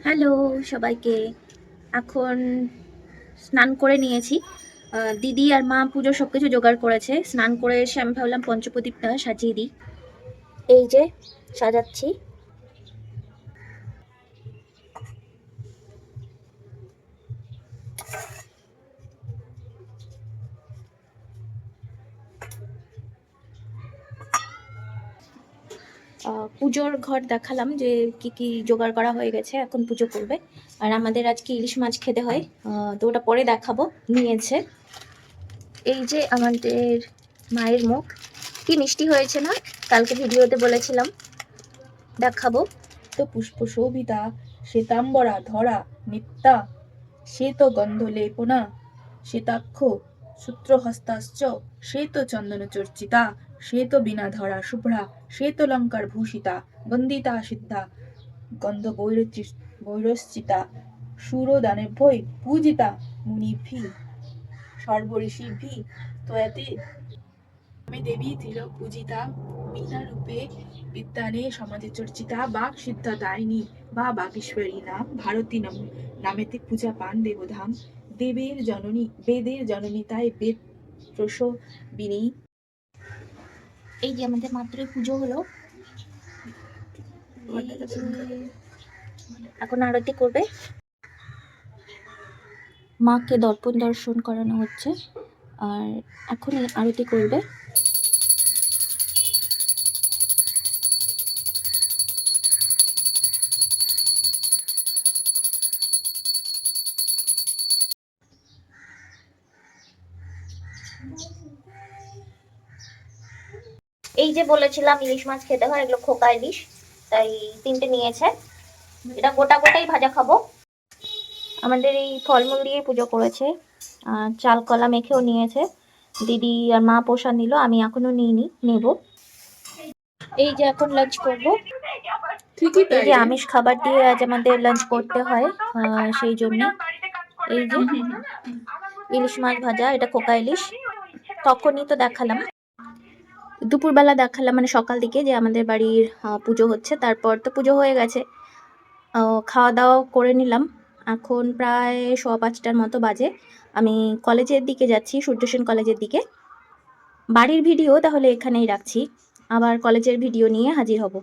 Hello সবাইকে। এখন স্নান করে নিয়েছি। দিদি আর মা পুজোর সবকিছু জোগাড় করেছে। স্নান করে এসে আমি ভাবলাম পঞ্চপ্রদীপটা সাজিয়ে দিই। এই যে সাজাচ্ছি। পুজোর ঘর দেখালাম যে কি কি জোগাড় করা হয়ে গেছে, এখন পুজো করবে। আর আমাদের আজকে ইলিশ মাছ খেতে হয়, তো ওটা পরে দেখাবো। নিয়েছে এই যে আমাদের মায়ের মুখ, কি মিষ্টি হয়েছে না? কালকে ভিডিওতে বলেছিলাম দেখাবো। তো পুষ্পশোভিতা শ্বেতাম্বরা ধরা নিত্যা শ্বেত গন্ধ লেপনা শ্বেতাক্ষ সূত্রহস্তাশ্চ শ্বেত চন্দন চর্চিতা শ্বেত বীণা ধরা শুভ্রা শ্বেতলঙ্কার ভূষিতা বন্দিতা সিদ্ধা গন্ধ বৈরশ্চিতা সুরদানেভ্যৈ পূজিতা মুনিভি সর্বঋষিভি ত্বয়াতে আমি দেবী তিলক পূজিতা বিনা রূপে বিদ্যানে সমাজে চর্চিতা বাক সিদ্ধা দায়িনী বা বাগীশ্বরী নাম ভারতী নামেতে পূজা পান দেবধাম দেবের জননী বেদের জননী তাই বেদ প্রসবিনী। এই যে আমাদের মাত্রই পুজো হলো, এখন আরতি করবে। মাকে দর্পণ দর্শন করানো হচ্ছে আর এখন আরতি করবে। এই যে বলেছিলাম ইলিশ মাছ খেতে হয়, এগুলো খোকা ইলিশ, তাই 3টে নিয়েছে। এটা গোটা গোটাই ভাজা খাবো। আমাদের এই ফলমূল দিয়ে পুজো করেছে, চাল কলা মেখেও নিয়েছে। দিদি আর মা প্রসাদ নিল, আমি এখনো নিইনি, নেব। এই যে এখন লাঞ্চ করব। ঠিকই এই তাই যে রে। আমিষ খাবার দিয়ে আজ আমাদের লাঞ্চ করতে হয়, সেই জন্য এই যে ইলিশ মাছ ভাজা, এটা খোকা ইলিশ। তখনই তো দেখালাম, দুপুরবেলা দেখালাম, মানে সকাল দিকে যে আমাদের বাড়ির পুজো হচ্ছে। তারপর তো পুজো হয়ে গেছে, খাওয়া দাওয়া করে নিলাম। এখন প্রায় 5:15 মতো বাজে। আমি কলেজের দিকে যাচ্ছি, সূর্যসেন কলেজের দিকে। বাড়ির ভিডিও তাহলে এখানেই রাখছি, আবার কলেজের ভিডিও নিয়ে হাজির হব।